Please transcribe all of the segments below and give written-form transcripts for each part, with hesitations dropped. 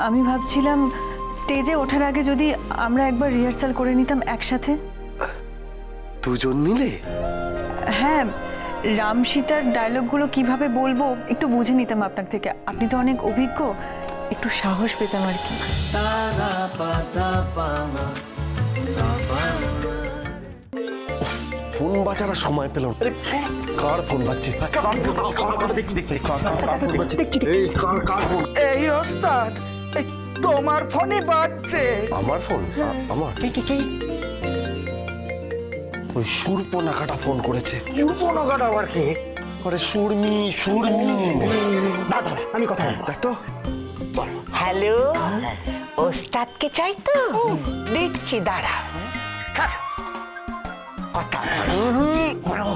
আমি ভাবছিলাম স্টেজে ওঠার আগে যদি আমরা একবার রিহার্সাল করে নিতাম একসাথে। দুজন মিলে? হ্যাঁ, রাম সীতার ডায়লগগুলো কিভাবে বলবো একটু বুঝে নিতাম আপনার থেকে। আপনি তো অনেক অভিজ্ঞ, একটু সাহস পেতাম আর কি। ফোন বাজার সময় পেলাম। কার ফোন বাজছে? এই ওস্তাদ, এই তোমার ফোনই বাজছে। আমার ফোন? আমার? কি ওই সুরপনাকাটা ফোন করেছে। সুপনগাটা আবার কে? আরে সুরমি। দাদা আমি কথা বলবো। দেখ তো। হ্যালো, ওস্তাদকে চাই তো? দিচ্ছি, দাঁড়া। কথা বলো।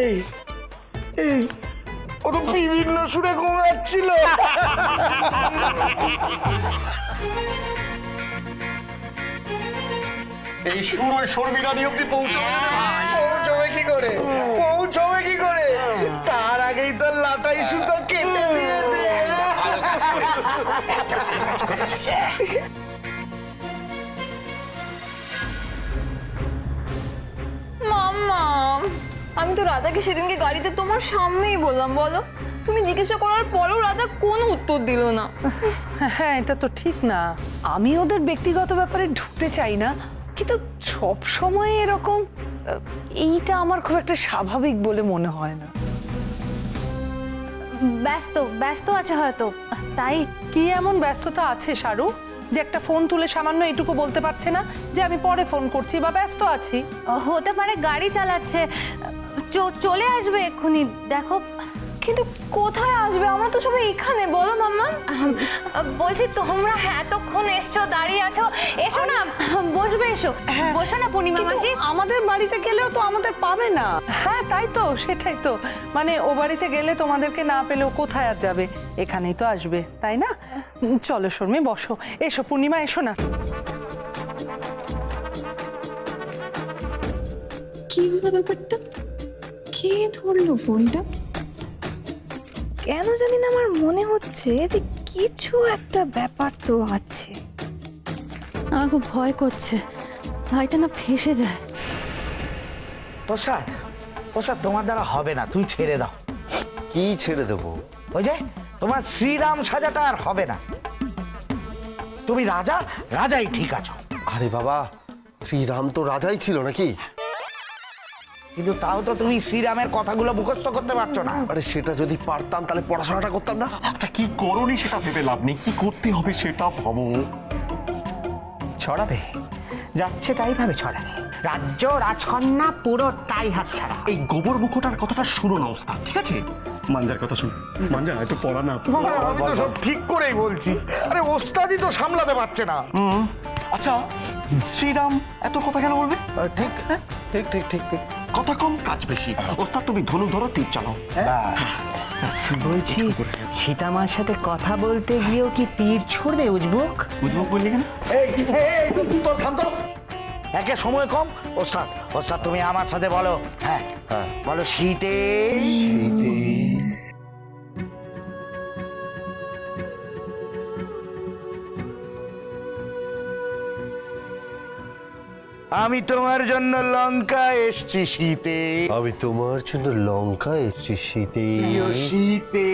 এই এই ও তো বিভিন্ন সুরে ঘুমাচ্ছিল। এই সুর ওই শর্মিলানি অব্দি পৌঁছবে কি করে? তার আগেই তো লাটাই সুতো কেটে দিয়েছে। মাম্মা, আমি তো রাজাকে সেদিনকে গাড়িতে তোমার সামনেই বললাম, বলো তুমি জিজ্ঞাসা করার পরেও রাজা কোনো উত্তর দিল না। হ্যাঁ, এটা তো ঠিক না। আমি ওদের ব্যক্তিগত ব্যাপারে ঢুকতে চাই না, কিন্তু সব সময় এরকম এইটা আমার খুব একটা স্বাভাবিক বলে মনে হয় না। ব্যস্ত আছে হয়তো, তাই। কি এমন ব্যস্ততা আছে শাহরুখ যে একটা ফোন তুলে সামান্য এইটুকু বলতে পারছে না যে আমি পরে ফোন করছি বা ব্যস্ত আছি? হতে পারে গাড়ি চালাচ্ছে, চলে আসবে এক্ষুনি, দেখো। কিন্তু কোথায় আসবে? আমরা তো সবাই এখানে, বলো মাম্মা। বলছি তোমরা এতক্ষণ এসছো, দাঁড়িয়ে আছো, এসো না, বসবে, এসো, বসো না পূর্ণিমা মাসি। আমাদের বাড়িতে গেলেও তো আমাদের পাবে না। হ্যাঁ, তাই তো, সেটাই তো। মানে ও বাড়িতে গেলে তোমাদেরকে না পেলেও কোথায় আর যাবে? এখানেই তো আসবে, তাই না? চলো শর্মি, বসো। এসো পূর্ণিমা, এসো না। কি হলো ব্যাপারটা? কে ধরলো ফোনটা? কেন জানি না আমার মনে হচ্ছে যে কিছু একটা ব্যাপার তো আছে। আমার খুব ভয় করছে, ভাইটা না ফেসে যায়। প্রসাদ তোমার দ্বারা হবে না, তুমি ছেড়ে দাও। কি ছেড়ে দেবো? ওই যে তোমার শ্রীরাম সাজাটা আর হবে না। তুমি রাজাই ঠিক আছো। আরে বাবা, শ্রীরাম তো রাজাই ছিল নাকি? কিন্তু তাও তো তুমি শ্রীরামের কথাগুলো মুখস্থ করতে পারছো না। আরে সেটা যদি পারতাম তাহলে পড়াশোনাটা করতাম না। আচ্ছা, কি করনি সেটা ভেবে লাভ নেই, কি করতে হবে সেটা ভাবো। ছড়াবে, যাচ্ছে তাই ভাবে ছড়াবে। রাজ্য রাজকন্যা পুরো তাই হাত ছাড়া। এই গোবর মুখোটার কথাটা শুনো না ওস্তাদ, ঠিক আছে? মাঞ্জার কথা শুন, মাঞ্জা একটু পড়া না। আমি তো সব ঠিক করেই বলছি। আরে ওস্তাদই তো সামলাতে পারছে না। আচ্ছা, শ্রীরাম এত কথা কেন বলবে? ঠিক ঠিক ঠিক ঠিক কথা কম কাজ বেশি। ওস্তাদ তুমি ধনুক ধরো, তীর চালাও। বলছি, সীতামার সাথে কথা বলতে গিয়েও কি তীর ছুড়বে উজবুক? বুঝবুক বললি কেন? একে সময় কম। ওস্তাদ তুমি আমার সাথে বলো। হ্যাঁ বলো, শীতে আমি তোমার জন্য লঙ্কা এসছি শীতে। আমি তোমার জন্য লঙ্কা এসছি শীতে। শীতে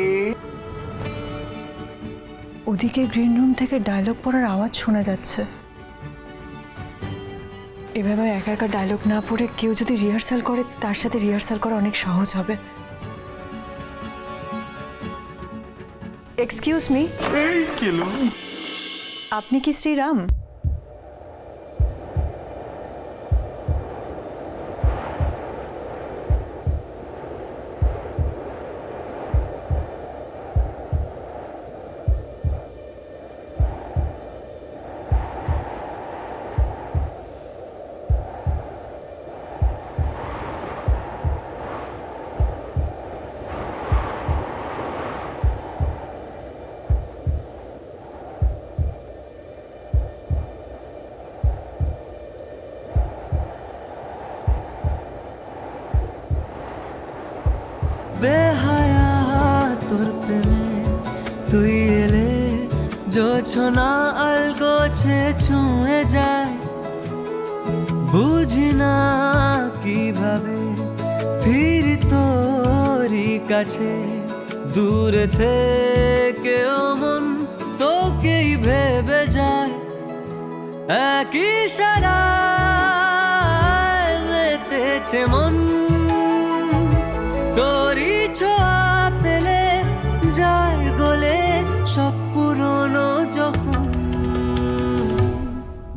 ওদিকে গ্রিন রুম থেকে ডায়লগ পড়ার আওয়াজ শোনা যাচ্ছে। এভাবে একা একা ডায়লগ না পড়ে কেউ যদি রিহার্সাল করে, তার সাথে রিহার্সাল করা অনেক সহজ হবে। এক্সকিউজ মি, আপনি কি শ্রীরাম? ছোনা আলগোছে ছুঁয়ে যায়, বুঝি না কিভাবে ফির তোরই কাছে। দূরে থেকেও মন তোকেই ভেবে যায়, একই সারায় মেতেছে মন। তোরই ছোঁয়া পেলে যায় গলে সব পুরনো যখন।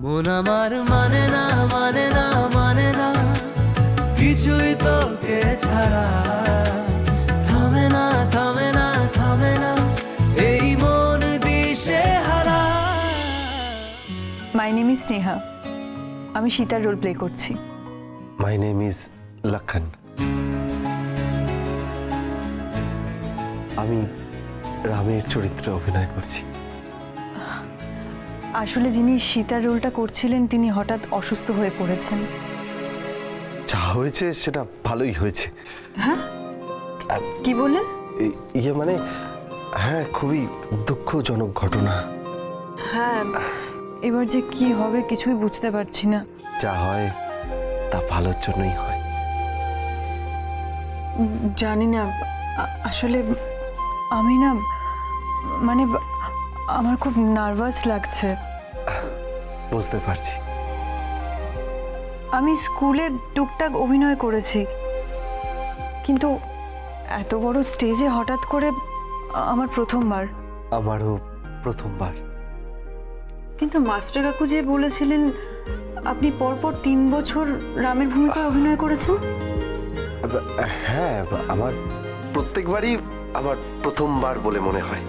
মন আমার মানে না মানে না মানে না কিছুই তোকে ছাড়া। থামে না থামে না থামে না এই মন দিশে হারা। মাই নেম ইজ স্নেহা, আমি সীতার রোল প্লে করছি। মাই নেম ইজ লক্ষণ, আমি রামের চরিত্রে অভিনয় করছি। আসলে যিনি সীতার রোলটা করছিলেন তিনি হঠাৎ অসুস্থ হয়ে পড়েছেন। যা হয়েছে সেটা ভালোই হয়েছে। কি বললেন? ইয়ে মানে হ্যাঁ, খুবই দুঃখজনক ঘটনা। হ্যাঁ, এবার যে কি হবে কিছুই বুঝতে পারছি না। যা হয় তা ভালোর জন্যই হয়। জানি না, আসলে আমি না মানে আমার খুব নার্ভাস লাগছে। বুঝতে পারছি। আমি স্কুলে টুকটাক অভিনয় করেছি, কিন্তু এত বড় স্টেজে হঠাৎ করে আমার প্রথমবার। আমারও প্রথমবার। কিন্তু মাস্টার কাকু যে বলেছিলেন আপনি পরপর 3 বছর রামের ভূমিকায় অভিনয় করেছেন। হ্যাঁ, আমার প্রত্যেকবারই আমার প্রথমবার বলে মনে হয়।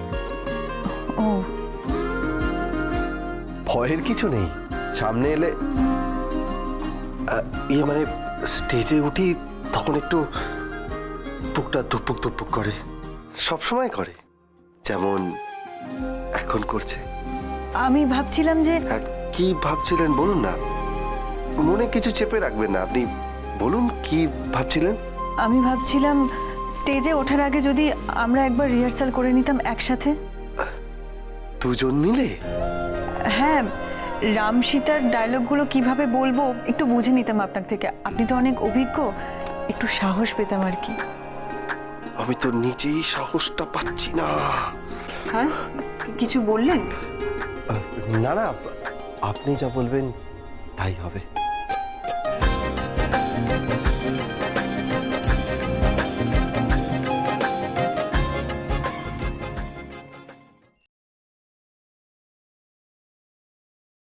ও, ভয়ের কিছু নেই, সামনে এলে ইয়ে মানে স্টেজে উঠি তখন একটু বুকটা ধুকপুক ধুকপুক করে, সবসময় করে, যেমন এখন করছে। আমি ভাবছিলাম যে হ্যাঁ, কি ভাবছিলেন বলুন না, মনে কিছু চেপে রাখবেন না, আপনি বলুন কি ভাবছিলেন। আমি ভাবছিলাম স্টেজে ওঠার আগে যদি আমরা একবার রিহার্সাল করে নিতাম একসাথে। দুজন মিলে? হ্যাঁ, রাম সীতার ডায়লগগুলো কিভাবে বলবো একটু বুঝে নিতাম আপনার থেকে। আপনি তো অনেক অভিজ্ঞ, একটু সাহস পেতাম আর কি। আমি তো নিজেই সাহসটা পাচ্ছি না। হ্যাঁ, কিছু বললেন? না না, আপনি যা বলবেন তাই হবে।